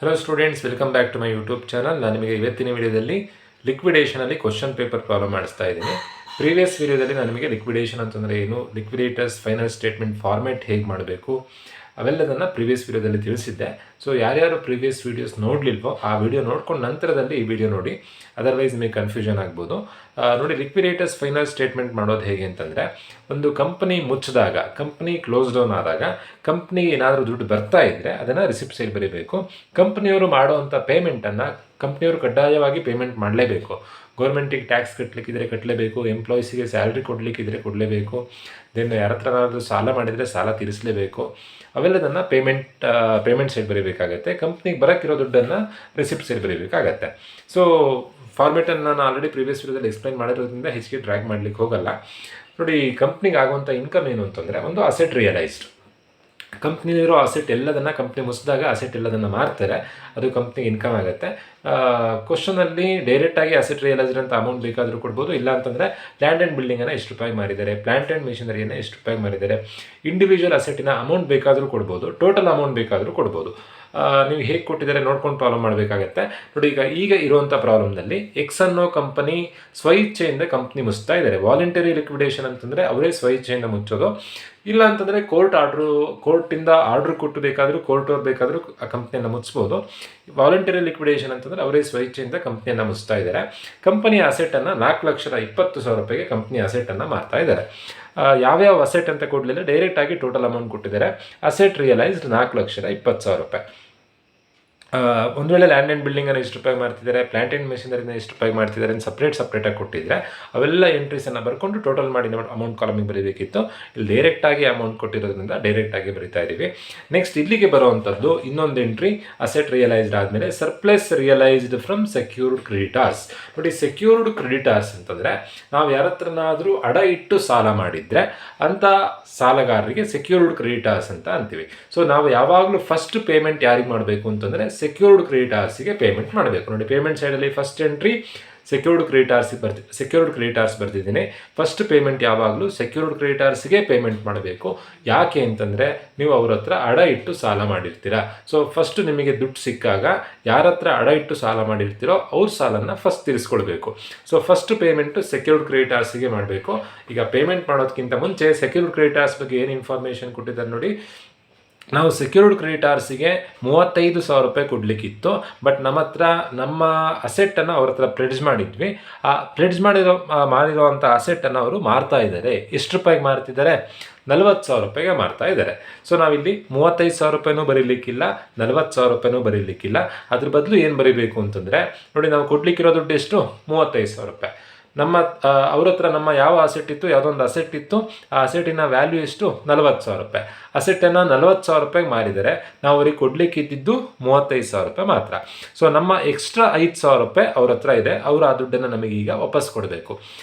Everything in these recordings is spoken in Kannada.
Hello students, welcome back to my YouTube channel. ನಾನು ನಿಮಗೆ ಇವತ್ತಿನ ವಿಡಿಯೋದಲ್ಲಿ ಲಿಕ್ವಿಡೇಷನಲ್ಲಿ ಕ್ವಶನ್ ಪೇಪರ್ ಪ್ರಾಬ್ಲಮ್ ಮಾಡಿಸ್ತಾ ಇದ್ದೀನಿ. ಪ್ರೀವಿಯಸ್ ವಿಡಿಯೋದಲ್ಲಿ ನಾನು ನಿಮಗೆ ಲಿಕ್ವಿಡೇಷನ್ ಅಂತಂದರೆ ಏನು, ಲಿಕ್ವಿಡೇಟರ್ಸ್ ಫೈನಲ್ ಸ್ಟೇಟ್ಮೆಂಟ್ ಫಾರ್ಮ್ಯಾಟ್ ಹೇಗೆ ಮಾಡಬೇಕು ಅವೆಲ್ಲದನ್ನು ಪ್ರೀವಿಯಸ್ ವಿಡಿಯೋದಲ್ಲಿ ತಿಳಿಸಿದ್ದೆ. ಸೊ ಯಾರ್ಯಾರು ಪ್ರೀವಿಯಸ್ ವೀಡಿಯೋಸ್ ನೋಡಲಿಲ್ವೋ ಆ ವಿಡಿಯೋ ನೋಡ್ಕೊಂಡು ನಂತರದಲ್ಲಿ ಈ ವಿಡಿಯೋ ನೋಡಿ, ಅದರ್ವೈಸ್ ನಿಮಗೆ ಕನ್ಫ್ಯೂಷನ್ ಆಗ್ಬೋದು. ನೋಡಿ, ಲಿಕ್ವಿಡೇಟರ್ಸ್ ಫೈನಲ್ ಸ್ಟೇಟ್ಮೆಂಟ್ ಮಾಡೋದು ಹೇಗೆ ಅಂತಂದರೆ, ಒಂದು ಕಂಪನಿ ಮುಚ್ಚಿದಾಗ, ಕಂಪ್ನಿ ಕ್ಲೋಸ್ ಡೌನ್ ಆದಾಗ ಕಂಪ್ನಿಗೆ ಏನಾದರೂ ದುಡ್ಡು ಬರ್ತಾ ಇದ್ದರೆ ಅದನ್ನು ರಿಸಿಪ್ಟ್ ಸೈಡ್ ಬರೀಬೇಕು. ಕಂಪ್ನಿಯವರು ಮಾಡುವಂಥ ಪೇಮೆಂಟನ್ನು ಕಂಪ್ನಿಯವರು ಕಡ್ಡಾಯವಾಗಿ ಪೇಮೆಂಟ್ ಮಾಡಲೇಬೇಕು. ಗೌರ್ಮೆಂಟಿಗೆ ಟ್ಯಾಕ್ಸ್ ಕಟ್ಟಲಿಕ್ಕಿದ್ರೆ ಕಟ್ಟಲೇಬೇಕು, ಎಂಪ್ಲಾಯೀಸಿಗೆ ಸ್ಯಾಲ್ರಿ ಕೊಡಲಿಕ್ಕಿದ್ರೆ ಕೊಡಲೇಬೇಕು, ದೆನ್ ಯಾರ ಹತ್ರನಾದರೂ ಸಾಲ ಮಾಡಿದರೆ ಸಾಲ ತೀರಿಸಲೇಬೇಕು. ಅವೆಲ್ಲದನ್ನು ಪೇಮೆಂಟ್ ಸೈಡ್ ಬರೀಬೇಕಾಗತ್ತೆ. ಕಂಪ್ನಿಗೆ ಬರೋಕ್ಕಿರೋ ದುಡ್ಡನ್ನು ರಿಸಿಪ್ಟ್ ಸೈಡ್ ಬರೀಬೇಕಾಗತ್ತೆ. ಸೊ ಫಾರ್ಮೇಟನ್ನು ನಾನು ಆಲ್ರೆಡಿ ಪ್ರೀವಿಯಸ್ ವಿಡಿಯೋದಲ್ಲಿ ಎಕ್ಸ್ಪ್ಲೈನ್ ಮಾಡಿರೋದ್ರಿಂದ ಹೆಚ್ಚಿಗೆ ಡ್ರ್ಯಾಗ್ ಮಾಡಲಿಕ್ಕೆ ಹೋಗಲ್ಲ. ನೋಡಿ, ಕಂಪ್ನಿಗೆ ಆಗುವಂಥ ಇನ್ಕಮ್ ಏನು ಅಂತಂದರೆ, ಒಂದು ಅಸೆಟ್ ರಿಯಲೈಸ್ಡ್. ಕಂಪ್ನಿಲಿರೋ ಅಸೆಟ್ ಎಲ್ಲದನ್ನು ಕಂಪ್ನಿ ಮುಗಿಸಿದಾಗ ಅಸೆಟ್ ಎಲ್ಲದನ್ನು ಮಾರ್ತಾರೆ, ಅದು ಕಂಪ್ನಿಗೆ ಇನ್ಕಮ್ ಆಗುತ್ತೆ. ಕ್ವಶನಲ್ಲಿ ಡೈರೆಕ್ಟಾಗಿ ಅಸೆಟ್ ರಿಯಲೈಸ್ಡ್ ಅಂತ ಅಮೌಂಟ್ ಬೇಕಾದರೂ ಕೊಡ್ಬೋದು. ಇಲ್ಲ ಅಂತಂದರೆ ಲ್ಯಾಂಡ್ ಆ್ಯಂಡ್ ಬಿಲ್ಡಿಂಗನ್ನು ಎಷ್ಟು ರೂಪಾಯಿ ಮಾರಿದ್ದಾರೆ, ಪ್ಲಾಂಟ್ ಆ್ಯಂಡ್ ಮಿಷನರಿಯನ್ನು ಎಷ್ಟು ರೂಪಾಯಿ ಮಾರಿದ್ದಾರೆ, ಇಂಡಿವಿಜುವಲ್ ಅಸೆಟ್ಟಿನ ಅಮೌಂಟ್ ಬೇಕಾದರೂ ಕೊಡ್ಬೋದು, ಟೋಟಲ್ ಅಮೌಂಟ್ ಬೇಕಾದರೂ ಕೊಡ್ಬೋದು. ನೀವು ಹೇಗೆ ಕೊಟ್ಟಿದ್ದಾರೆ ನೋಡ್ಕೊಂಡು ಪ್ರಾಬ್ಲಮ್ ಮಾಡಬೇಕಾಗತ್ತೆ. ನೋಡಿ, ಈಗ ಇರುವಂಥ ಪ್ರಾಬ್ಲಮ್ನಲ್ಲಿ ಎಕ್ಸ್ ಅನ್ನೋ ಕಂಪನಿ ಸ್ವಇಚ್ಛೆಯಿಂದ ಕಂಪ್ನಿ ಮುಚ್ತಾ ಇದ್ದಾರೆ. ವಾಲಂಟರಿ ಲಿಕ್ವಿಡೇಷನ್ ಅಂತಂದರೆ ಅವರೇ ಸ್ವಇಚ್ಛೆಯಿಂದ ಮುಚ್ಚೋದು. ಇಲ್ಲ ಅಂತಂದರೆ ಕೋರ್ಟಿಂದ ಆರ್ಡ್ರ್ ಕೊಟ್ಟು ಬೇಕಾದರೂ ಕೋರ್ಟವ್ರು ಬೇಕಾದರೂ ಆ ಕಂಪ್ನಿಯನ್ನು ಮುಚ್ಬೋದು. ವಾಲಂಟರಿ ಲಿಕ್ವಿಡೇಷನ್ ಅಂತಂದರೆ ಅವರೇ ಸ್ವಇಚ್ಛೆಯಿಂದ ಕಂಪ್ನಿಯನ್ನು ಮುಚ್ತಾ ಇದ್ದಾರೆ. ಕಂಪನಿಯ ಅಸೆಟನ್ನು 4,20,000 ರೂಪಾಯಿಗೆ ಕಂಪ್ನಿ ಅಸೆಟನ್ನು ಮಾರ್ತಾ ಇದ್ದಾರೆ. ಯಾವ್ಯಾವ ಅಸೆಟ್ ಅಂತ ಕೊಡಲಿಲ್ಲ, ಡೈರೆಕ್ಟಾಗಿ ಟೋಟಲ್ ಅಮೌಂಟ್ ಕೊಟ್ಟಿದ್ದಾರೆ. ಅಸೆಟ್ ರಿಯಲೈಸ್ಡ್ 4,20,000 ರೂಪಾಯಿ. ಒಂದು ವೇಳೆ ಲ್ಯಾಂಡ್ ಆ್ಯಂಡ್ ಬಿಲ್ಡಿಂಗನ್ನು ಎಷ್ಟು ರೂಪಾಯಿ ಮಾಡ್ತಿದ್ದಾರೆ, ಪ್ಲಾಂಟ್ ಆ್ಯಂಡ್ ಮೆಷಿನರಿನ ಎಷ್ಟು ರೂಪಾಯಿ ಮಾಡ್ತಿದ್ದಾರೆ ಅಂತ ಸಪ್ರೇಟಾಗಿ ಕೊಟ್ಟಿದ್ದರೆ ಅವೆಲ್ಲ ಎಂಟ್ರೀಸನ್ನು ಬರ್ಕೊಂಡು ಟೋಟಲ್ ಮಾಡಿ ಅಮೌಂಟ್ ಕಾಲಮಿಗೆ ಬರೀಬೇಕಿತ್ತು. ಇಲ್ಲಿ ಡೈರೆಕ್ಟಾಗಿ ಅಮೌಂಟ್ ಕೊಟ್ಟಿರೋದ್ರಿಂದ ಡೈರೆಕ್ಟಾಗಿ ಬರೀತಾ ಇದ್ದೀವಿ. ನೆಕ್ಸ್ಟ್ ಇಲ್ಲಿಗೆ ಬರುವಂಥದ್ದು ಇನ್ನೊಂದು ಎಂಟ್ರಿ, ಅಸೆಟ್ ರಿಯಲೈಸ್ಡ್ ಆದಮೇಲೆ surplus realised from secured creditors. ನೋಡಿ, ಸೆಕ್ಯೂರ್ಡ್ ಕ್ರೆಡಿಟಾರ್ಸ್ ಅಂತಂದರೆ ನಾವು ಯಾರ ಹತ್ರನಾದರೂ ಅಡ ಇಟ್ಟು ಸಾಲ ಮಾಡಿದರೆ ಅಂಥ ಸಾಲಗಾರರಿಗೆ ಸೆಕ್ಯೂರ್ಡ್ ಕ್ರೆಡಿಟಾರ್ಸ್ ಅಂತ ಅಂತೀವಿ. ಸೊ ನಾವು ಯಾವಾಗಲೂ ಫಸ್ಟ್ ಪೇಮೆಂಟ್ ಯಾರಿಗೆ ಮಾಡಬೇಕು ಅಂತಂದರೆ ಸೆಕ್ಯೂರ್ಡ್ ಕ್ರೆಡಿಟಾರ್ಸಿಗೆ ಪೇಮೆಂಟ್ ಮಾಡಬೇಕು. ನೋಡಿ, ಪೇಮೆಂಟ್ ಸೈಡಲ್ಲಿ ಫಸ್ಟ್ ಎಂಟ್ರಿ ಸೆಕ್ಯೂರ್ಡ್ ಕ್ರೆಡಿಟಾರ್ಸ್ ಬರ್ತಿದ್ದೀನಿ. ಫಸ್ಟ್ ಪೇಮೆಂಟ್ ಯಾವಾಗಲೂ ಸೆಕ್ಯೂರ್ಡ್ ಕ್ರೆಡಿಟಾರ್ಸ್ಗೆ ಪೇಮೆಂಟ್ ಮಾಡಬೇಕು. ಯಾಕೆ ಅಂತಂದರೆ ನೀವು ಅವ್ರ ಹತ್ರ ಅಡ ಇಟ್ಟು ಸಾಲ ಮಾಡಿರ್ತೀರ. ಸೊ ಫಸ್ಟ್ ನಿಮಗೆ ದುಡ್ಡು ಸಿಕ್ಕಾಗ ಯಾರ ಹತ್ರ ಅಡ ಇಟ್ಟು ಸಾಲ ಮಾಡಿರ್ತೀರೋ ಅವ್ರ ಸಾಲನ್ನು ಫಸ್ಟ್ ತೀರಿಸ್ಕೊಳ್ಬೇಕು. ಸೊ ಫಸ್ಟ್ ಪೇಮೆಂಟು ಸೆಕ್ಯೂರ್ಡ್ ಕ್ರೆಡಿಟಾರ್ಸಿಗೆ ಮಾಡಬೇಕು. ಈಗ ಪೇಮೆಂಟ್ ಮಾಡೋದಕ್ಕಿಂತ ಮುಂಚೆ ಸೆಕ್ಯೂರ್ಡ್ ಕ್ರೆಡಿಟಾರ್ಸ್ ಬಗ್ಗೆ ಏನು ಇನ್ಫಾರ್ಮೇಷನ್ ಕೊಟ್ಟಿದ್ದಾರೆ ನೋಡಿ. ನಾವು ಸೆಕ್ಯೂರ್ಡ್ ಕ್ರೆಡಿಟಾರ್ಸಿಗೆ 35,000 ರೂಪಾಯಿ ಕೊಡಲಿಕ್ಕಿತ್ತು. ಬಟ್ ನಮ್ಮ ಅಸೆಟ್ಟನ್ನು ಅವ್ರ ಹತ್ರ ಪ್ಲೆಡ್ಜ್ ಮಾಡಿದ್ವಿ. ಆ ಪ್ಲೆಡ್ಜ್ ಮಾಡಿರುವಂಥ ಅಸೆಟ್ಟನ್ನು ಅವರು ಮಾರ್ತಾ ಇದ್ದಾರೆ. ಎಷ್ಟು ರೂಪಾಯಿಗೆ ಮಾರ್ತಿದ್ದಾರೆ? 40,000 ರೂಪಾಯಿಗೆ ಮಾರ್ತಾ ಇದ್ದಾರೆ. ಸೊ ನಾವಿಲ್ಲಿ 35,000 ರೂಪಾಯಿನೂ ಬರೀಲಿಕ್ಕಿಲ್ಲ, 40,000 ರೂಪಾಯಿನೂ ಬರೀಲಿಕ್ಕಿಲ್ಲ. ಅದ್ರ ಬದಲು ಏನು ಬರೀಬೇಕು ಅಂತಂದರೆ, ನೋಡಿ, ನಾವು ಕೊಡಲಿಕ್ಕಿರೋ ದುಡ್ಡು ಎಷ್ಟು? 35,000 ರೂಪಾಯಿ. ಅವ್ರ ಹತ್ರ ನಮ್ಮ ಯಾವ ಅಸೆಟ್ ಇತ್ತು, ಯಾವುದೊಂದು ಅಸೆಟ್ ಇತ್ತು, ಆ ಅಸೆಟ್ಟಿನ ವ್ಯಾಲ್ಯೂ ಎಷ್ಟು? 40,000 ರೂಪಾಯಿ. ಅಸೆಟ್ಟನ್ನು 40,000 ರೂಪಾಯಿಗೆ ಮಾರಿದರೆ ನಾವು ಅವ್ರಿಗೆ ಕೊಡಲಿಕ್ಕಿದ್ದು 35,000 ರೂಪಾಯಿ ಮಾತ್ರ. ಸೊ ನಮ್ಮ ಎಕ್ಸ್ಟ್ರಾ 5,000 ರೂಪಾಯಿ ಅವ್ರ ಹತ್ರ ಇದೆ, ಅವರು ಆ ದುಡ್ಡನ್ನು ನಮಗೆ ಈಗ ವಾಪಸ್ ಕೊಡಬೇಕು.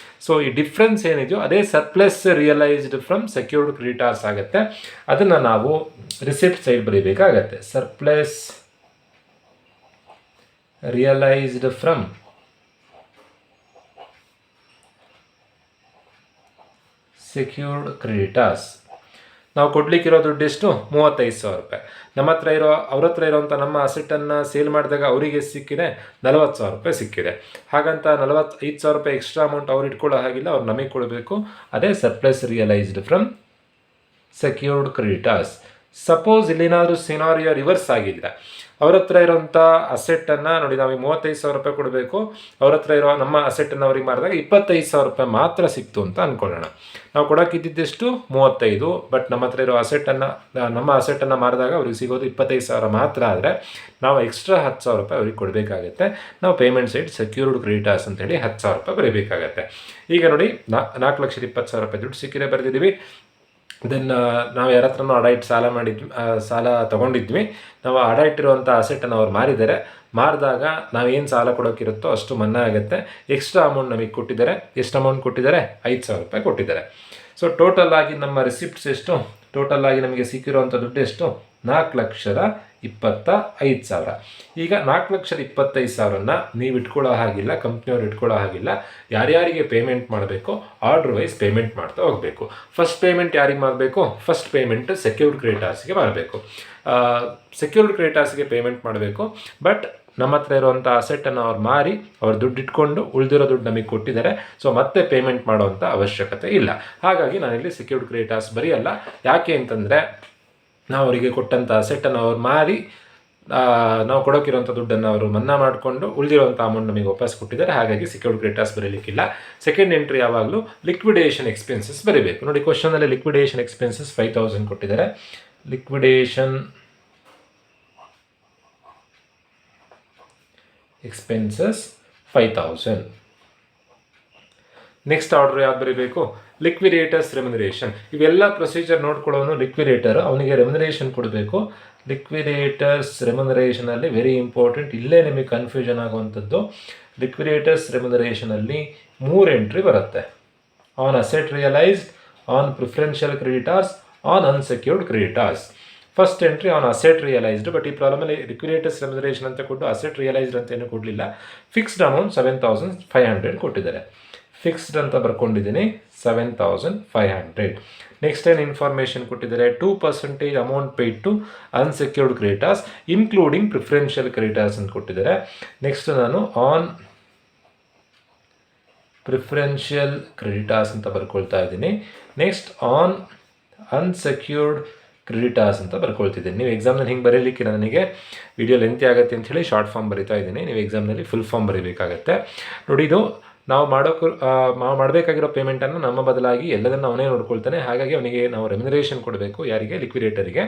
ಸೊ ಈ ಡಿಫ್ರೆನ್ಸ್ ಏನಿದೆಯೋ ಅದೇ surplus realised from secured creditors ಆಗುತ್ತೆ. ಅದನ್ನು ನಾವು ರಿಸಿಪ್ಟ್ ಸೈಡ್ ಬರೀಬೇಕಾಗತ್ತೆ. Surplus realised from secured creditors. ನಾವು ಕೊಡಲಿಕ್ಕಿರೋ ದುಡ್ಡು ಎಷ್ಟು? 35,000 ರೂಪಾಯಿ. ಅವ್ರ ಹತ್ರ ಇರೋವಂಥ ನಮ್ಮ ಅಸೆಟನ್ನು ಸೇಲ್ ಮಾಡಿದಾಗ ಅವರಿಗೆ ಸಿಕ್ಕಿದೆ 40,000 ರೂಪಾಯಿ ಸಿಕ್ಕಿದೆ. ಹಾಗಂತ 45,000 ರೂಪಾಯಿ ಎಕ್ಸ್ಟ್ರಾ ಅಮೌಂಟ್ ಅವ್ರು ಇಟ್ಕೊಳ್ಳೋ ಹಾಗಿಲ್ಲ, ಅವ್ರು ನಮಗೆ ಕೊಡಬೇಕು. ಅದೇ surplus realised from secured creditors. Suppose ಇಲ್ಲೇನಾದರೂ ಸಿನಾರಿಯೋ ರಿವರ್ಸ್ ಆಗಿದ್ರೆ, ಅವ್ರ ಹತ್ರ ಇರೋಂಥ ಅಸೆಟ್ಟನ್ನು ನೋಡಿ, ನಾವು 35,000 ರೂಪಾಯಿ ಕೊಡಬೇಕು, ಅವ್ರ ಹತ್ರ ಇರೋ ನಮ್ಮ ಅಸೆಟ್ಟನ್ನು ಅವ್ರಿಗೆ ಮಾರಿದಾಗ 25,000 ರೂಪಾಯಿ ಮಾತ್ರ ಸಿಕ್ತು ಅಂತ ಅಂದ್ಕೊಳ್ಳೋಣ. ನಾವು ಕೊಡೋಕ್ಕಿದ್ದೆಷ್ಟು? 35. ಬಟ್ ನಮ್ಮ ಹತ್ರ ಇರೋ ನಮ್ಮ ಅಸೆಟ್ಟನ್ನು ಮಾರಿದಾಗ ಅವ್ರಿಗೆ ಸಿಗೋದು 25,000 ಮಾತ್ರ. ಆದರೆ ನಾವು ಎಕ್ಸ್ಟ್ರಾ 10,000 ರೂಪಾಯಿ ಅವ್ರಿಗೆ ಕೊಡಬೇಕಾಗತ್ತೆ. ನಾವು ಪೇಮೆಂಟ್ ಸೈಡ್ ಸೆಕ್ಯೂರ್ಡ್ ಕ್ರೆಡಿಟಾರ್ಸ್ ಅಂತೇಳಿ 10,000 ರೂಪಾಯಿ ಬರೀಬೇಕಾಗತ್ತೆ. ಈಗ ನೋಡಿ, 4,20,000 ರೂಪಾಯಿ ದುಡ್ಡು ಸಿಕ್ಕಿದೆ ಬರೆದಿದ್ದೀವಿ. ದೆನ್ ನಾವು ಯಾರ ಹತ್ರನೂ ಅಡ ಇಟ್ಟು ಸಾಲ ತೊಗೊಂಡಿದ್ವಿ. ನಾವು ಅಡ ಇಟ್ಟಿರುವಂಥ ಅಸೆಟನ್ನು ಅವ್ರು ಮಾರಿದಾಗ ನಾವೇನು ಸಾಲ ಕೊಡೋಕ್ಕಿರುತ್ತೋ ಅಷ್ಟು ಮನ್ನಾ ಆಗುತ್ತೆ. ಎಕ್ಸ್ಟ್ರಾ ಅಮೌಂಟ್ ನಮಗೆ ಕೊಟ್ಟಿದ್ದಾರೆ. ಎಷ್ಟು ಅಮೌಂಟ್ ಕೊಟ್ಟಿದ್ದಾರೆ? 5,000 ರೂಪಾಯಿ ಕೊಟ್ಟಿದ್ದಾರೆ. ಸೊ ಟೋಟಲ್ ಆಗಿ ನಮ್ಮ ರಿಸಿಪ್ಟ್ಸ್ ಎಷ್ಟು? ಟೋಟಲ್ ಆಗಿ ನಮಗೆ ಸಿಕ್ಕಿರುವಂಥ ದುಡ್ಡು ಎಷ್ಟು? 25,000. ಈಗ 4,25,000ನ ನೀವು ಇಟ್ಕೊಳ್ಳೋ ಹಾಗಿಲ್ಲ, ಕಂಪ್ನಿಯವ್ರು ಇಟ್ಕೊಳ್ಳೋ ಹಾಗಿಲ್ಲ. ಯಾರ್ಯಾರಿಗೆ ಪೇಮೆಂಟ್ ಮಾಡಬೇಕು ಆರ್ಡರ್ ವೈಸ್ ಪೇಮೆಂಟ್ ಮಾಡ್ತಾ ಹೋಗಬೇಕು. ಫಸ್ಟ್ ಪೇಮೆಂಟ್ ಯಾರಿಗೆ ಮಾಡಬೇಕು? ಫಸ್ಟ್ ಪೇಮೆಂಟ್ ಸೆಕ್ಯೂರ್ಡ್ ಕ್ರೆಡಿಟರ್ಸ್ಗೆ ಮಾಡಬೇಕು. ಸೆಕ್ಯೂರ್ಡ್ ಕ್ರೆಡಿಟರ್ಸ್ಗೆ ಪೇಮೆಂಟ್ ಮಾಡಬೇಕು. ಬಟ್ ನಮ್ಮ ಹತ್ರ ಇರುವಂಥ ಅಸೆಟನ್ನು ಅವ್ರು ಮಾರಿ ಅವ್ರು ದುಡ್ಡು ಇಟ್ಕೊಂಡು ಉಳಿದಿರೋ ದುಡ್ಡು ನಮಗೆ ಕೊಟ್ಟಿದ್ದಾರೆ. ಸೊ ಮತ್ತೆ ಪೇಮೆಂಟ್ ಮಾಡೋವಂಥ ಅವಶ್ಯಕತೆ ಇಲ್ಲ. ಹಾಗಾಗಿ ನಾನಿಲ್ಲಿ ಸೆಕ್ಯೂರ್ಡ್ ಕ್ರೆಡಿಟರ್ಸ್ ಬರೆಯಲ್ಲ. ಯಾಕೆ ಅಂತಂದರೆ ನಾವು ಅವರಿಗೆ ಕೊಟ್ಟಂಥ ಅಸೆಟನ್ನು ಅವ್ರು ಮಾರಿ ನಾವು ಕೊಡೋಕ್ಕಿರೋಂಥ ದುಡ್ಡನ್ನು ಅವರು ಮನ್ನಾ ಮಾಡಿಕೊಂಡು ಉಳಿದಿರೋಂಥ ಅಮೌಂಟ್ ನಮಗೆ ವಾಪಸ್ ಕೊಟ್ಟಿದ್ದಾರೆ. ಹಾಗಾಗಿ ಸೆಕ್ಯೂರ್ಡ್ ಕ್ರೆಡಿಟರ್ಸ್ ಬರೀಲಿಕ್ಕಿಲ್ಲ. ಸೆಕೆಂಡ್ ಎಂಟ್ರಿ ಯಾವಾಗಲೂ ಲಿಕ್ವಿಡೇಷನ್ ಎಕ್ಸ್ಪೆನ್ಸಸ್ ಬರೀಬೇಕು. ನೋಡಿ, ಕ್ವಶನಲ್ಲಿ ಲಿಕ್ವಿಡೇಷನ್ ಎಕ್ಸ್ಪೆನ್ಸಸ್ 5,000 ಕೊಟ್ಟಿದ್ದಾರೆ. Liquidation expenses 5,000. ನೆಕ್ಸ್ಟ್ ಆರ್ಡರ್ ಯಾವ್ದು ಬರೀಬೇಕು? Liquidators remuneration. ಇವೆಲ್ಲ ಪ್ರೊಸೀಜರ್ ನೋಡ್ಕೊಳ್ಳೋನು ಲಿಕ್ವಿಡೇಟರ್, ಅವನಿಗೆ ರೆಮ್ಯುನರೇಷನ್ ಕೊಡಬೇಕು. ಲಿಕ್ವಿಡೇಟರ್ಸ್ ರೆಮ್ಯುನರೇಷನಲ್ಲಿ ವೆರಿ ಇಂಪಾರ್ಟೆಂಟ್, ಇಲ್ಲೇ ನಿಮಗೆ ಕನ್ಫ್ಯೂಷನ್ ಆಗುವಂಥದ್ದು. ಲಿಕ್ವಿಡೇಟರ್ಸ್ ರೆಮ್ಯುನರೇಷನಲ್ಲಿ 3 ಎಂಟ್ರಿ ಬರುತ್ತೆ. On asset realised, on preferential creditors, on unsecured creditors. First entry on asset realised. But ಈ ಪ್ರಾಬ್ಲಮಲ್ಲಿ ಲಿಕ್ವಿಡೇಟರ್ಸ್ ರೆಮ್ಯುನರೇಷನ್ ಅಂತ ಕೊಟ್ಟು ಅಸೆಟ್ ರಿಯಲೈಸ್ಡ್ ಅಂತ ಏನು ಕೊಡಲಿಲ್ಲ. ಫಿಕ್ಸ್ಡ್ ಅಮೌಂಟ್ 7,500 ಕೊಟ್ಟಿದ್ದಾರೆ. ಫಿಕ್ಸ್ಡ್ ಅಂತ ಬರ್ಕೊಂಡಿದ್ದೀನಿ 7,500. ನೆಕ್ಸ್ಟ್ ಏನು ಇನ್ಫಾರ್ಮೇಷನ್ ಕೊಟ್ಟಿದ್ದಾರೆ? 2% amount paid to unsecured creditors including preferential creditors ಅಂತ ಕೊಟ್ಟಿದ್ದಾರೆ. ನೆಕ್ಸ್ಟ್ ನಾನು ಆನ್ ಪ್ರಿಫರೆನ್ಷಿಯಲ್ ಕ್ರೆಡಿಟರ್ಸ್ ಅಂತ ಬರ್ಕೊಳ್ತಾ ಇದ್ದೀನಿ. ನೆಕ್ಸ್ಟ್ ಆನ್ ಅನ್ಸೆಕ್ಯೂರ್ಡ್ ಕ್ರೆಡಿಟರ್ಸ್ ಅಂತ ಬರ್ಕೊಳ್ತಿದ್ದೀನಿ. ನೀವು ಎಕ್ಸಾಮ್ನಲ್ಲಿ ಹಿಂಗೆ ಬರೀಲಿಕ್ಕೆ ನನಗೆ ವಿಡಿಯೋ ಲೆಂತಿ ಆಗುತ್ತೆ ಅಂತ ಹೇಳಿ ಶಾರ್ಟ್ ಫಾರ್ಮ್ ಬರಿತಾ ಇದ್ದೀನಿ. ನೀವು ಎಕ್ಸಾಮ್ನಲ್ಲಿ ಫುಲ್ ಫಾರ್ಮ್ ಬರೀಬೇಕಾಗತ್ತೆ. ನೋಡಿ, ಇದು ನಾವು ಮಾಡಬೇಕಾಗಿರೋ ಪೇಮೆಂಟನ್ನು ನಮ್ಮ ಬದಲಾಗಿ ಎಲ್ಲದನ್ನು ಅವನೇ ನೋಡ್ಕೊಳ್ತಾನೆ. ಹಾಗಾಗಿ ಅವನಿಗೆ ನಾವು ರೆಮ್ಯುನರೇಷನ್ ಕೊಡಬೇಕು. ಯಾರಿಗೆ? ಲಿಕ್ವಿಡೇಟರಿಗೆ.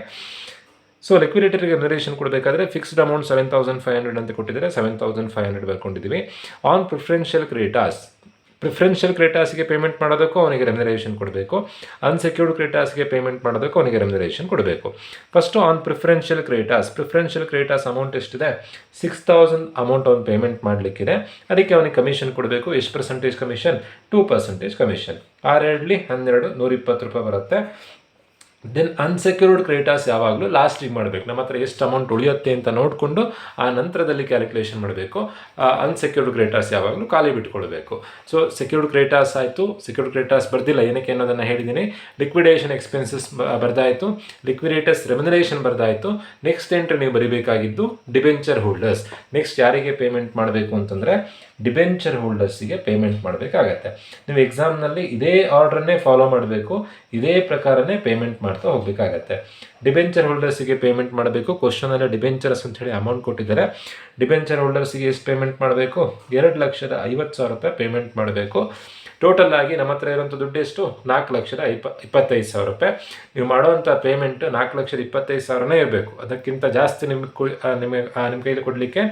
ಸೊ ಲಿಕ್ವಿಡೇಟರಿಗೆ ರೆಮ್ಯುನರೇಷನ್ ಕೊಡಬೇಕಾದ್ರೆ ಫಿಕ್ಸ್ಡ್ ಅಮೌಂಟ್ 7,500 ಅಂತ ಕೊಟ್ಟಿದ್ದಾರೆ. 7,500 ಬರ್ಕೊಂಡಿದ್ದೀವಿ. ಆನ್ ಪ್ರಿಫರೆನ್ಷಿಯಲ್ ಕ್ರೆಡಿಟರ್ಸ್, ಪ್ರಿಫರೆನ್ಷಿಯಲ್ ಕ್ರೆಡಿಟರ್ಸ್ಗೆ ಪೇಮೆಂಟ್ ಮಾಡೋದಕ್ಕೂ ಅವನಿಗೆ ರೆಮ್ಯುನರೇಷನ್ ಕೊಡಬೇಕು. ಅನ್ಸೆಕ್ಯೂರ್ಡ್ ಕ್ರೆಡಿಟರ್ಸ್ಗೆ ಪೇಮೆಂಟ್ ಮಾಡೋದಕ್ಕೂ ಅವನಿಗೆ ರೆಮ್ಯುನರೇಷನ್ ಕೊಡಬೇಕು. First on preferential creditors amount ಎಷ್ಟಿದೆ? 6,000 ಅಮೌಂಟ್ ಅವನು ಪೇಮೆಂಟ್ ಮಾಡಲಿಕ್ಕಿದೆ. ಅದಕ್ಕೆ ಅವನಿಗೆ ಕಮಿಷನ್ ಕೊಡಬೇಕು. ಎಷ್ಟು ಪರ್ಸೆಂಟೇಜ್ ಕಮಿಷನ್? 2% ಕಮಿಷನ್. 6 12 120 ರೂಪಾಯಿ ಬರುತ್ತೆ. ದೆನ್ ಅನ್ಸೆಕ್ಯೂರ್ಡ್ ಕ್ರೆಡಿಟರ್ಸ್ ಯಾವಾಗಲೂ ಲಾಸ್ಟಿಗೆ ಮಾಡಬೇಕು. ನಮ್ಮ ಹತ್ರ ಎಷ್ಟು ಅಮೌಂಟ್ ಉಳಿಯುತ್ತೆ ಅಂತ ನೋಡಿಕೊಂಡು ಆ ನಂತರದಲ್ಲಿ ಕ್ಯಾಲ್ಕುಲೇಷನ್ ಮಾಡಬೇಕು. ಅನ್ಸೆಕ್ಯೂರ್ಡ್ ಕ್ರೆಡಿಟರ್ಸ್ ಯಾವಾಗಲೂ ಖಾಲಿ ಬಿಟ್ಕೊಳ್ಬೇಕು. ಸೊ ಸೆಕ್ಯೂರ್ಡ್ ಕ್ರೆಡಿಟರ್ಸ್ ಆಯಿತು. ಸೆಕ್ಯೂರ್ಡ್ ಕ್ರೆಡಿಟರ್ಸ್ ಬರ್ದಿಲ್ಲ, ಏನಕ್ಕೆ ಅನ್ನೋದನ್ನು ಹೇಳಿದ್ದೀನಿ. ಲಿಕ್ವಿಡೇಷನ್ ಎಕ್ಸ್ಪೆನ್ಸಸ್ ಬರ್ದಾಯಿತು. ಲಿಕ್ವಿಡೇಟರ್ಸ್ ರೆಮ್ಯುನರೇಷನ್ ಬರ್ದಾಯಿತು. ನೆಕ್ಸ್ಟ್ ಎಂಟ್ರಿ ನೀವು ಬರೀಬೇಕಾಗಿದ್ದು ಡಿಬೆಂಚರ್ ಹೋಲ್ಡರ್ಸ್. ನೆಕ್ಸ್ಟ್ ಯಾರಿಗೆ ಪೇಮೆಂಟ್ ಮಾಡಬೇಕು ಅಂತಂದರೆ ಡಿಬೆಂಚರ್ ಹೋಲ್ಡರ್ಸಿಗೆ ಪೇಮೆಂಟ್ ಮಾಡಬೇಕಾಗತ್ತೆ. ನೀವು ಎಕ್ಸಾಮ್ನಲ್ಲಿ ಇದೇ ಆರ್ಡ್ರನ್ನೇ ಫಾಲೋ ಮಾಡಬೇಕು. ಇದೇ ಪ್ರಕಾರನೇ ಪೇಮೆಂಟ್ ಮಾಡ್ತಾ ಹೋಗಬೇಕಾಗತ್ತೆ. ಡಿಬೆಂಚರ್ ಹೋಲ್ಡರ್ಸಿಗೆ ಪೇಮೆಂಟ್ ಮಾಡಬೇಕು. ಕ್ವಶನಲ್ಲಿ ಡಿಬೆಂಚರ್ಸ್ ಅಂತ ಹೇಳಿ ಅಮೌಂಟ್ ಕೊಟ್ಟಿದ್ದಾರೆ. ಡಿಬೆಂಚರ್ ಹೋಲ್ಡರ್ಸಿಗೆ ಎಷ್ಟು ಪೇಮೆಂಟ್ ಮಾಡಬೇಕು? 2,50,000 ರೂಪಾಯಿ ಪೇಮೆಂಟ್ ಮಾಡಬೇಕು. ಟೋಟಲ್ ಆಗಿ ನಮ್ಮ ಹತ್ರ ಇರೋಂಥ ದುಡ್ಡು ಎಷ್ಟು? 4,25,000 ರೂಪಾಯಿ. ನೀವು ಮಾಡುವಂಥ ಪೇಮೆಂಟ್ 4,25,000ನೇ ಇರಬೇಕು. ಅದಕ್ಕಿಂತ ಜಾಸ್ತಿ ನಿಮ್ಮ ಕೈಲಿ ಕೊಡಲಿಕ್ಕೆ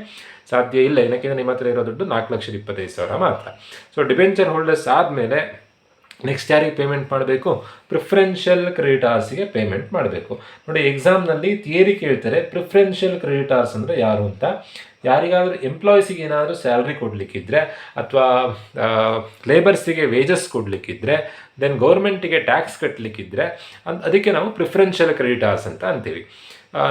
ಸಾಧ್ಯ ಇಲ್ಲ. ಏನಕ್ಕಿಂತ ನಿಮ್ಮ ಹತ್ರ ಇರೋ ದುಡ್ಡು 4,25,000 ಮಾತ್ರ. ಸೊ ಡಿಬೆಂಚರ್ ಹೋಲ್ಡರ್ಸ್ ಆದಮೇಲೆ ನೆಕ್ಸ್ಟ್ ಯಾರಿಗೆ ಪೇಮೆಂಟ್ ಮಾಡಬೇಕು? ಪ್ರಿಫರೆನ್ಷಿಯಲ್ ಕ್ರೆಡಿಟರ್ಸ್ಗೆ ಪೇಮೆಂಟ್ ಮಾಡಬೇಕು. ನೋಡಿ, ಎಕ್ಸಾಮ್ನಲ್ಲಿ ಥಿಯರಿ ಕೇಳ್ತಾರೆ ಪ್ರಿಫರೆನ್ಷಿಯಲ್ ಕ್ರೆಡಿಟರ್ಸ್ ಅಂದರೆ ಯಾರು ಅಂತ. ಯಾರಿಗಾದರೂ ಎಂಪ್ಲಾಯೀಸಿಗೆ ಏನಾದರೂ ಸ್ಯಾಲ್ರಿ ಕೊಡಲಿಕ್ಕಿದ್ರೆ ಅಥವಾ ಲೇಬರ್ಸಿಗೆ ವೇಜಸ್ ಕೊಡಲಿಕ್ಕಿದ್ರೆ, ದೆನ್ ಗೌರ್ಮೆಂಟಿಗೆ ಟ್ಯಾಕ್ಸ್ ಕಟ್ಟಲಿಕ್ಕಿದ್ರೆ ಅದಕ್ಕೆ ನಾವು ಪ್ರಿಫರೆನ್ಷಿಯಲ್ ಕ್ರೆಡಿಟರ್ಸ್ ಅಂತ ಅಂತೀವಿ.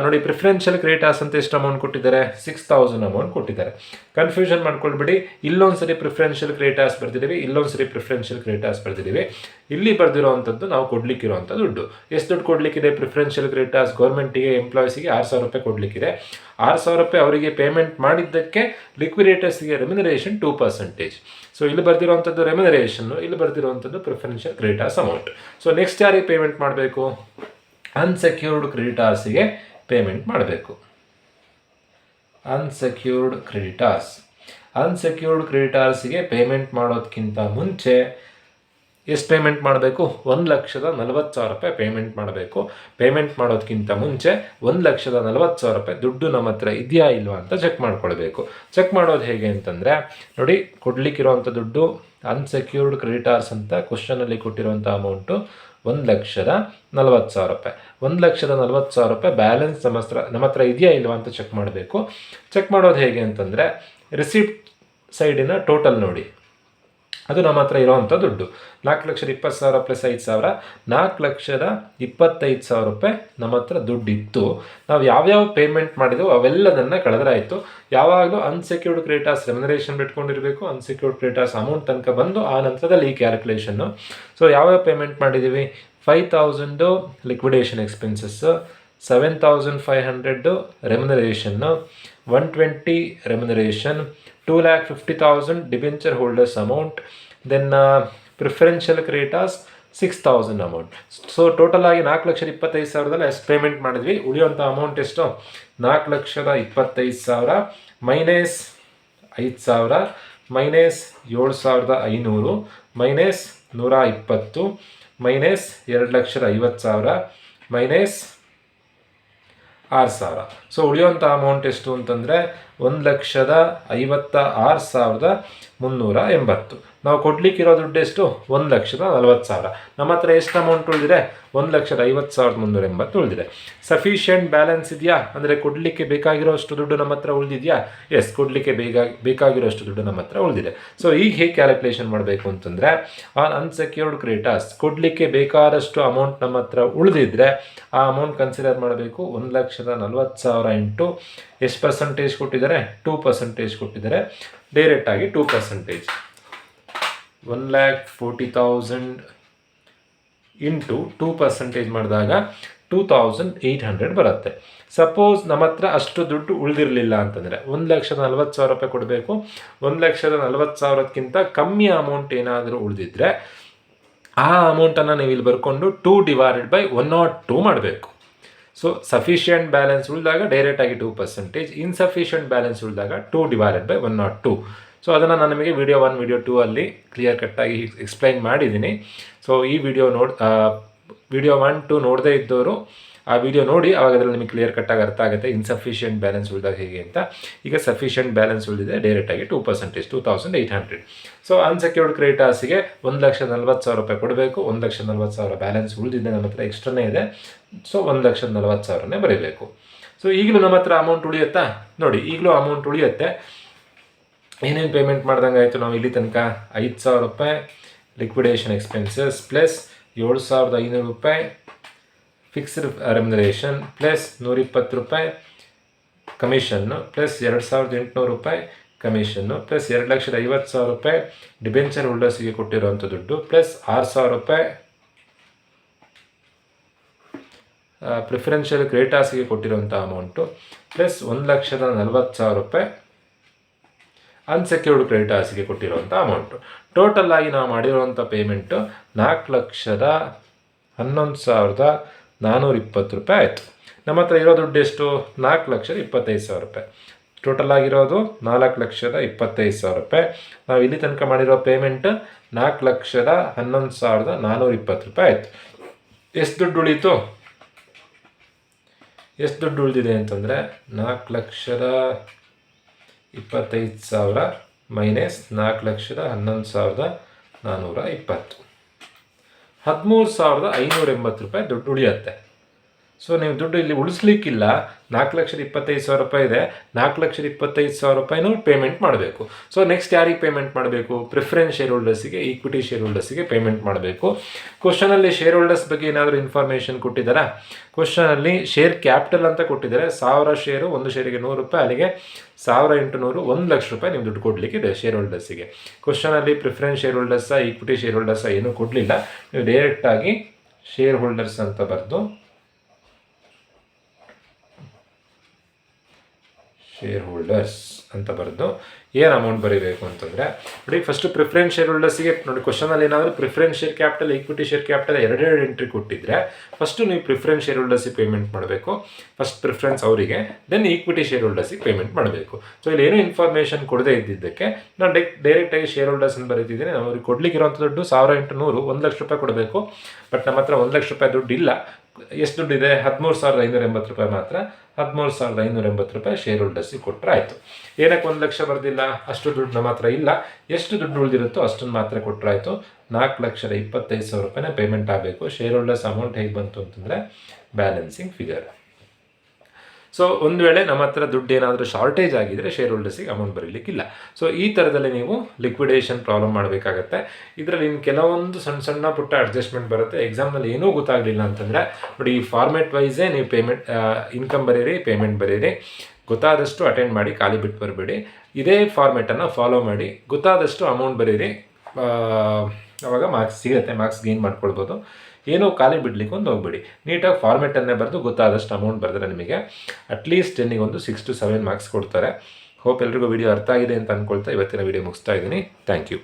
ನೋಡಿ, ಪ್ರಿಫರೆನ್ಷಿಯಲ್ ಕ್ರೆಡಿಟರ್ಸ್ ಅಂತ ಎಷ್ಟು ಅಮೌಂಟ್ ಕೊಟ್ಟಿದ್ದಾರೆ? 6,000 ಅಮೌಂಟ್ ಕೊಟ್ಟಿದ್ದಾರೆ. ಕನ್ಫ್ಯೂಷನ್ ಮಾಡ್ಕೊಳ್ಬಿಡಿ. ಇಲ್ಲೊಂದು ಸರಿ ಪ್ರಿಫರೆನ್ಷಿಯಲ್ ಕ್ರೆಡಿಟರ್ಸ್ ಬರ್ದಿದ್ದೀವಿ, ಇಲ್ಲೊಂದು ಸರಿ ಪ್ರಿಫರೆನ್ಷಿಯಲ್ ಕ್ರೆಡಿಟರ್ಸ್ ಬರ್ದಿದ್ದೀವಿ. ಇಲ್ಲಿ ಬರ್ದಿರೋವಂಥದ್ದು ನಾವು ಕೊಡಲಿಕ್ಕಿರುವಂಥ ದುಡ್ಡು. ಎಷ್ಟು ದುಡ್ಡು ಕೊಡಲಿಕ್ಕಿದೆ? ಪ್ರಿಫರೆನ್ಷಿಯಲ್ ಕ್ರೆಡಿಟರ್ಸ್ ಗೌರ್ಮೆಂಟಿಗೆ ಎಂಪ್ಲಾಯೀಸಿಗೆ 6,000 ರೂಪಾಯಿ ಕೊಡಲಿಕ್ಕಿದೆ. 6,000 ರೂಪಾಯಿ ಅವರಿಗೆ ಪೇಮೆಂಟ್ ಮಾಡಿದ್ದಕ್ಕೆ ಲಿಕ್ವಿಡೇಟರ್ಸ್ಗೆ ರೆಮ್ಯುನರೇಷನ್ 2%. ಸೊ ಇಲ್ಲಿ ಬರ್ದಿರುವಂಥದ್ದು ರೆಮ್ಯುನರೇಷನ್ನು, ಇಲ್ಲಿ ಬರ್ದಿರುವಂಥದ್ದು preferential creditors amount. So next ಯಾರಿಗೆ ಪೇಮೆಂಟ್ ಮಾಡಬೇಕು? ಅನ್ಸೆಕ್ಯೂರ್ಡ್ ಕ್ರೆಡಿಟರ್ಸ್ಗೆ ಪೇಮೆಂಟ್ ಮಾಡಬೇಕು. ಅನ್ಸೆಕ್ಯೂರ್ಡ್ ಕ್ರೆಡಿಟರ್ಸ್ಗೆ ಪೇಮೆಂಟ್ ಮಾಡೋದಕ್ಕಿಂತ ಮುಂಚೆ ಎಷ್ಟು ಪೇಮೆಂಟ್ ಮಾಡಬೇಕು? 1,40,000 ರೂಪಾಯಿ ಪೇಮೆಂಟ್ ಮಾಡಬೇಕು. ಪೇಮೆಂಟ್ ಮಾಡೋದಕ್ಕಿಂತ ಮುಂಚೆ 1,40,000 ರೂಪಾಯಿ ದುಡ್ಡು ನಮ್ಮ ಹತ್ರ ಇದೆಯಾ ಇಲ್ವಾ ಅಂತ ಚೆಕ್ ಮಾಡ್ಕೊಳ್ಬೇಕು. ಚೆಕ್ ಮಾಡೋದು ಹೇಗೆ ಅಂತಂದರೆ, ನೋಡಿ, ಕೊಡಲಿಕ್ಕಿರುವಂಥ ದುಡ್ಡು ಅನ್ಸೆಕ್ಯೂರ್ಡ್ ಕ್ರೆಡಿಟರ್ಸ್ ಅಂತ ಕ್ವಶನಲ್ಲಿ ಕೊಟ್ಟಿರುವಂಥ ಅಮೌಂಟು 1,40,000 ರೂಪಾಯಿ. 1,40,000 ರೂಪಾಯಿ ಬ್ಯಾಲೆನ್ಸ್ ನಮ್ಮ ಹತ್ರ ಇದೆಯಾ ಇಲ್ವಾ ಅಂತ ಚೆಕ್ ಮಾಡಬೇಕು. ಚೆಕ್ ಮಾಡೋದು ಹೇಗೆ ಅಂತಂದರೆ, ರಿಸಿಪ್ಟ್ ಸೈಡಿನ ಟೋಟಲ್ ನೋಡಿ. ಅದು ನಮ್ಮ ಹತ್ರ ಇರೋವಂಥ ದುಡ್ಡು. 4,20,000 ಪ್ಲಸ್ 5,000, 4,25,000 ರೂಪಾಯಿ ನಮ್ಮ ಹತ್ರ ದುಡ್ಡಿತ್ತು. ನಾವು ಯಾವ್ಯಾವ ಪೇಮೆಂಟ್ ಮಾಡಿದೆವು ಅವೆಲ್ಲದನ್ನು ಕಳೆದ್ರೆ ಆಯಿತು. ಯಾವಾಗಲೂ ಅನ್ಸೆಕ್ಯೂರ್ಡ್ ಕ್ರೆಡಿಟರ್ಸ್ ರೆಮ್ಯುನರೇಷನ್ ಬಿಟ್ಕೊಂಡಿರಬೇಕು. ಅನ್ಸೆಕ್ಯೂರ್ಡ್ ಕ್ರೆಡಿಟರ್ಸ್ ಅಮೌಂಟ್ ತನಕ ಬಂದು ಆ ನಂತರದಲ್ಲಿ ಈ ಕ್ಯಾಲ್ಕುಲೇಷನ್ನು. ಸೊ ಯಾವ್ಯಾವ ಪೇಮೆಂಟ್ ಮಾಡಿದ್ದೀವಿ? 5,000 liquidation expenses, 7,500 remuneration, 120 remuneration, 2,50,000 debenture holders amount, then preferential creditors 6,000 amount. So total ಆಗಿ 4,25,000 ಎಷ್ಟು ಪೇಮೆಂಟ್ ಮಾಡಿದ್ವಿ. ಉಳಿಯುವಂಥ ಅಮೌಂಟ್ ಎಷ್ಟು? 4,25,000 minus 5,000 minus 7,500 minus 120 minus 2,50,000 minus 6,000. So ಉಳಿಯುವಂಥ ಅಮೌಂಟ್ ಎಷ್ಟು ಅಂತಂದರೆ 1,56,380. ನಾವು ಕೊಡ್ಲಿಕ್ಕಿರೋ ದುಡ್ಡು ಎಷ್ಟು? 1,40,000. ನಮ್ಮ ಹತ್ರ ಎಷ್ಟು ಅಮೌಂಟ್ ಉಳಿದಿದೆ? 1,50,380 ಉಳಿದಿದೆ. ಸಫಿಷಿಯೆಂಟ್ ಬ್ಯಾಲೆನ್ಸ್ ಇದೆಯಾ ಅಂದರೆ ಕೊಡಲಿಕ್ಕೆ ಬೇಕಾಗಿರೋಷ್ಟು ದುಡ್ಡು ನಮ್ಮ ಹತ್ರ ಉಳಿದಿದೆಯಾ? ಎಸ್, ಕೊಡಲಿಕ್ಕೆ ಬೇಕಾಗಿರೋಷ್ಟು ದುಡ್ಡು ನಮ್ಮ ಹತ್ರ ಉಳಿದಿದೆ. ಸೊ ಈಗ ಹೇಗೆ ಕ್ಯಾಲ್ಕುಲೇಷನ್ ಮಾಡಬೇಕು ಅಂತಂದರೆ, ಆನ್ ಅನ್ಸೆಕ್ಯೂರ್ಡ್ ಕ್ರೆಡಿಟರ್ಸ್ ಕೊಡಲಿಕ್ಕೆ ಬೇಕಾದಷ್ಟು ಅಮೌಂಟ್ ನಮ್ಮ ಹತ್ರ ಉಳಿದಿದ್ರೆ ಆ ಅಮೌಂಟ್ ಕನ್ಸಿಡರ್ ಮಾಡಬೇಕು. 1,40,000 ಇಂಟು ಎಷ್ಟು ಪರ್ಸೆಂಟೇಜ್ ಕೊಟ್ಟಿದ್ದಾರೆ? 2% ಕೊಟ್ಟಿದ್ದಾರೆ. ಡೈರೆಕ್ಟಾಗಿ 2%, 1,40,000 ಇಂಟು 2% ಮಾಡಿದಾಗ 2,800 ಬರುತ್ತೆ. ಸಪೋಸ್ ನಮ್ಮ ಹತ್ರ ಅಷ್ಟು ದುಡ್ಡು ಉಳಿದಿರಲಿಲ್ಲ ಅಂತಂದರೆ 1,40,000 ರೂಪಾಯಿ ಕೊಡಬೇಕು. 1,40,000ಕ್ಕಿಂತ ಕಮ್ಮಿ ಅಮೌಂಟ್ ಏನಾದರೂ ಉಳಿದಿದ್ರೆ ಆ ಅಮೌಂಟನ್ನು ನೀವು ಇಲ್ಲಿ ಬರ್ಕೊಂಡು 2/102 ಮಾಡಬೇಕು. ಸೊ ಸಫಿಷಿಯೆಂಟ್ ಬ್ಯಾಲೆನ್ಸ್ ಉಳಿದಾಗ ಡೈರೆಕ್ಟಾಗಿ 2%, ಇನ್ಸಫಿಷಿಯೆಂಟ್ ಬ್ಯಾಲೆನ್ಸ್ ಉಳಿದಾಗ 2/102. ಸೊ ಅದನ್ನು ನಾನು ನಿಮಗೆ ವಿಡಿಯೋ 1, ವಿಡಿಯೋ 2 ಅಲ್ಲಿ ಕ್ಲಿಯರ್ ಕಟ್ಟಾಗಿ ಎಕ್ಸ್ಪ್ಲೈನ್ ಮಾಡಿದ್ದೀನಿ. ಸೊ ಈ ವಿಡಿಯೋ ವಿಡಿಯೋ 1, 2 ನೋಡದೇ ಇದ್ದವರು ಆ ವಿಡಿಯೋ ನೋಡಿ, ಆವಾಗ ಅದರಲ್ಲಿ ನಿಮಗೆ ಕ್ಲಿಯರ್ ಕಟ್ಟಾಗಿ ಅರ್ಥ ಆಗುತ್ತೆ ಇನ್ಸಫಿಷಿಯೆಂಟ್ ಬ್ಯಾಲೆನ್ಸ್ ಉಳಿದಾಗ ಹೇಗೆ ಅಂತ. ಈಗ ಸಫಿಷಿಯೆಂಟ್ ಬ್ಯಾಲೆನ್ಸ್ ಉಳಿದಿದೆ ಡೈರೆಕ್ಟಾಗಿ 2%, 2,800. ಸೊ ಅನ್ಸೆಕ್ಯೂರ್ಡ್ ಕ್ರೆಡಿಟರ್ಸ್ಗೆ 1,40,000 ರೂಪಾಯಿ ಕೊಡಬೇಕು. 1,40,000 ಬ್ಯಾಲೆನ್ಸ್ ಉಳಿದಿದೆ ನಮ್ಮ ಹತ್ರ, ಎಕ್ಸ್ಟ್ರಾನೇ ಇದೆ. ಸೊ 1,40,000 ಬರೀಬೇಕು. ಸೊ ಈಗಲೂ ನಮ್ಮ ಹತ್ರ ಅಮೌಂಟ್ ಉಳಿಯುತ್ತಾ? ನೋಡಿ, ಈಗಲೂ ಅಮೌಂಟ್ ಉಳಿಯುತ್ತೆ. ಏನೇನು ಪೇಮೆಂಟ್ ಮಾಡ್ದಂಗೆ ಆಯಿತು? ನಾವು ಇಲ್ಲಿ ತನಕ 5,000 ರೂಪಾಯಿ ಲಿಕ್ವಿಡೇಷನ್ ಎಕ್ಸ್ಪೆನ್ಸಸ್ ಪ್ಲಸ್ 7,500 ರೂಪಾಯಿ ಫಿಕ್ಸ್ಡ್ ರೆಮ್ಯುನರೇಷನ್ ಪ್ಲಸ್ 120 ರೂಪಾಯಿ ಕಮಿಷನ್ನು ಪ್ಲಸ್ 2,800 ರೂಪಾಯಿ ಕಮಿಷನ್ನು ಪ್ಲಸ್ 2,50,000 ರೂಪಾಯಿ ಡಿಬೆಂಚರ್ ಹೋಲ್ಡರ್ಸಿಗೆ ಕೊಟ್ಟಿರುವಂಥ ದುಡ್ಡು ಪ್ಲಸ್ 6,000 ರೂಪಾಯಿ ಪ್ರಿಫರೆನ್ಷಿಯಲ್ ಕ್ರೆಡಿಟರ್ಸ್ಗೆ ಕೊಟ್ಟಿರುವಂಥ ಅಮೌಂಟು ಪ್ಲಸ್ 1,40,000 ರೂಪಾಯಿ ಅನ್ಸೆಕ್ಯೂರ್ಡ್ ಕ್ರೆಡಿಟರ್ಸ್ಗೆ ಕೊಟ್ಟಿರುವಂಥ ಅಮೌಂಟು. ಟೋಟಲ್ ಆಗಿ ನಾವು ಮಾಡಿರುವಂಥ ಪೇಮೆಂಟು 4,11,420 ರೂಪಾಯಿ ಆಯಿತು. ನಮ್ಮ ಹತ್ರ ಇರೋ ದುಡ್ಡು ಎಷ್ಟು? 4,25,000 ರೂಪಾಯಿ. ಟೋಟಲ್ ಆಗಿರೋದು 4,25,000 ರೂಪಾಯಿ. ನಾವು ಇಲ್ಲಿ ತನಕ ಮಾಡಿರೋ ಪೇಮೆಂಟ್ 4,11,420 ರೂಪಾಯಿ ಆಯಿತು. ಎಷ್ಟು ದುಡ್ಡು ಉಳೀತು? ಎಷ್ಟು ದುಡ್ಡು ಉಳಿದಿದೆ ಅಂತಂದರೆ 4,25,000 ಮೈನಸ್ 4,11,420, 13,580 ರೂಪಾಯಿ ದುಡ್ಡು ಉಳಿಯುತ್ತೆ. ಸೊ ನೀವು ದುಡ್ಡು ಇಲ್ಲಿ ಉಳಿಸ್ಲಿಕ್ಕಿಲ್ಲ. 4,25,000 ರೂಪಾಯಿ ಇದೆ, 4,25,000 ರೂಪಾಯಿನೂ ಪೇಮೆಂಟ್ ಮಾಡಬೇಕು. ಸೊ ನೆಕ್ಸ್ಟ್ ಯಾರಿಗೆ ಪೇಮೆಂಟ್ ಮಾಡಬೇಕು? ಪ್ರಿಫರೆನ್ಸ್ ಶೇರ್ ಹೋಲ್ಡರ್ಸಿಗೆ, ಈಕ್ವಿಟಿ ಶೇರ್ ಹೋಲ್ಡರ್ಸಿಗೆ ಪೇಮೆಂಟ್ ಮಾಡಬೇಕು. ಕ್ವಶನಲ್ಲಿ ಶೇರ್ ಹೋಲ್ಡರ್ಸ್ ಬಗ್ಗೆ ಏನಾದರೂ ಇನ್ಫಾರ್ಮೇಷನ್ ಕೊಟ್ಟಿದ್ದಾರಾ? ಕ್ವಶನಲ್ಲಿ ಶೇರ್ ಕ್ಯಾಪಿಟಲ್ ಅಂತ ಕೊಟ್ಟಿದ್ದಾರೆ. 1,000 ಶೇರು, ಒಂದು ಶೇರಿಗೆ 100 ರೂಪಾಯಿ, ಅಲ್ಲಿಗೆ 1,000 × 100 1,00,000 ರೂಪಾಯಿ ನೀವು ದುಡ್ಡು ಕೊಡಲಿಕ್ಕಿದೆ ಶೇರ್ ಹೋಲ್ಡರ್ಸಿಗೆ. ಕ್ವಶನಲ್ಲಿ preference share holders, equity share holders ಏನೂ ಕೊಡಲಿಲ್ಲ. ನೀವು ಡೈರೆಕ್ಟಾಗಿ ಶೇರ್ ಹೋಲ್ಡರ್ಸ್ ಅಂತ ಬರೆದು ಶೇರ್ ಹೋಲ್ಡರ್ಸ್ ಅಂತ ಬರೆದು ಏನು ಅಮೌಂಟ್ ಬರೀಬೇಕು ಅಂತಂದರೆ ನೋಡಿ, ಫಸ್ಟು ಪ್ರಿಫರೆನ್ಸ್ ಶೇರ್ ಹೋಲ್ಡರ್ಸಿಗೆ ನೋಡಿ, ಕ್ವಶನಲ್ಲಿ ಏನಾದರೂ preference share capital, equity share capital ಎರಡೆರಡು ಎಂಟ್ರಿ ಕೊಟ್ಟಿದ್ರೆ ಫಸ್ಟು ನೀವು ಪ್ರಿಫರೆನ್ಸ್ ಶೇರ್ ಹೋಲ್ಡರ್ಸಿಗೆ ಪೇಮೆಂಟ್ ಮಾಡಬೇಕು. ಫಸ್ಟ್ ಪ್ರಿಫರೆನ್ಸ್ ಅವರಿಗೆ, ದೆನ್ ಈಕ್ವಿಟಿ ಶೇರ್ ಹೋಲ್ಡರ್ಸಿಗೆ ಪೇಮೆಂಟ್ ಮಾಡಬೇಕು. ಸೊ ಇಲ್ಲಿ ಏನೂ ಇನ್ಫಾರ್ಮೇಷನ್ ಕೊಡದೇ ಇದ್ದಿದ್ದಕ್ಕೆ ನಾನು ಡೈರೆಕ್ಟಾಗಿ ಶೇರ್ ಹೋಲ್ಡರ್ಸ್ ಅಂತ ಬರೀತಿದ್ದೀನಿ. ನಾವು ಅವ್ರಿಗೆ ಕೊಡ್ಲಿಕ್ಕಿರೋಂಥ ದುಡ್ಡು 1,000 × 100 1,00,000 ರೂಪಾಯಿ ಕೊಡಬೇಕು. ಬಟ್ ನಮ್ಮ ಹತ್ರ 1,00,000 ರೂಪಾಯಿ ದುಡ್ಡು ಇಲ್ಲ. ಎಷ್ಟು ದುಡ್ಡಿದೆ? 13,580 ರೂಪಾಯಿ ಮಾತ್ರ. 13,580 ರೂಪಾಯಿ ಶೇರ್ ಹೋಲ್ಡರ್ಸಿಗೆ ಕೊಟ್ಟರೆ ಆಯಿತು. ಏನಕ್ಕೆ 1,00,000 ಬರೆದಿಲ್ಲ? ಅಷ್ಟು ದುಡ್ಡು ನಮ್ಮ ಹತ್ರ ಇಲ್ಲ. ಎಷ್ಟು ದುಡ್ಡು ಉಳಿದಿರುತ್ತೋ ಅಷ್ಟನ್ನು ಮಾತ್ರ ಕೊಟ್ಟರೆ ಆಯಿತು. 4,25,000 ರೂಪಾಯಿನ ಪೇಮೆಂಟ್ ಆಗಬೇಕು. ಶೇರ್ ಹೋಲ್ಡರ್ಸ್ ಅಮೌಂಟ್ ಹೇಗೆ ಬಂತು ಅಂತಂದರೆ ಬ್ಯಾಲೆನ್ಸಿಂಗ್ ಫಿಗರ್. ಸೊ ಒಂದು ವೇಳೆ ನಮ್ಮ ಹತ್ರ ದುಡ್ಡು ಏನಾದರೂ ಶಾರ್ಟೇಜ್ ಆಗಿದ್ದರೆ ಶೇರ್ ಹೋಲ್ಡರ್ಸಿಗೆ ಅಮೌಂಟ್ ಬರೀಲಿಕ್ಕಿಲ್ಲ. ಸೊ ಈ ಥರದಲ್ಲಿ ನೀವು ಲಿಕ್ವಿಡೇಷನ್ ಪ್ರಾಬ್ಲಮ್ ಮಾಡಬೇಕಾಗತ್ತೆ. ಇದರಲ್ಲಿ ಇನ್ನು ಕೆಲವೊಂದು ಸಣ್ಣ ಸಣ್ಣ ಪುಟ್ಟ ಅಡ್ಜಸ್ಟ್ಮೆಂಟ್ ಬರುತ್ತೆ. ಎಕ್ಸಾಮ್ನಲ್ಲಿ ಏನೂ ಗೊತ್ತಾಗಲಿಲ್ಲ ಅಂತಂದರೆ ನೋಡಿ, ಈ ಫಾರ್ಮೆಟ್ ವೈಸೇ ನೀವು ಇನ್ಕಮ್ ಬರೀರಿ, ಪೇಮೆಂಟ್ ಬರೀರಿ, ಗೊತ್ತಾದಷ್ಟು ಅಟೆಂಡ್ ಮಾಡಿ, ಖಾಲಿ ಬಿಟ್ಟು ಬರಬೇಡಿ. ಇದೇ ಫಾರ್ಮೆಟನ್ನು ಫಾಲೋ ಮಾಡಿ, ಗೊತ್ತಾದಷ್ಟು ಅಮೌಂಟ್ ಬರೀರಿ, ಆವಾಗ ಮಾರ್ಕ್ಸ್ ಸಿಗುತ್ತೆ, ಮಾರ್ಕ್ಸ್ ಗೇನ್ ಮಾಡ್ಕೊಳ್ಬೋದು. ಏನೋ ಖಾಲಿ ಬಿಡ್ಲಿಕ್ಕೆ ಒಂದು ಹೋಗ್ಬೇಡಿ. ನೀಟಾಗಿ ಫಾರ್ಮೆಟನ್ನೇ ಬರೆದು ಗೊತ್ತಾದಷ್ಟು ಅಮೌಂಟ್ ಬರೆದ್ರೆ ನಿಮಗೆ ಅಟ್ಲೀಸ್ಟ್ 10ಗೆ ಒಂದು 6 to 7 ಮಾರ್ಕ್ಸ್ ಕೊಡ್ತಾರೆ. ಹೋಪ್ ಎಲ್ರಿಗೂ ವಿಡಿಯೋ ಅರ್ಥ ಆಗಿದೆ ಅಂತ ಅಂದ್ಕೊಳ್ತಾ ಇವತ್ತಿನ ವಿಡಿಯೋ ಮುಗಿಸ್ತಾ ಇದ್ದೀನಿ. Thank you.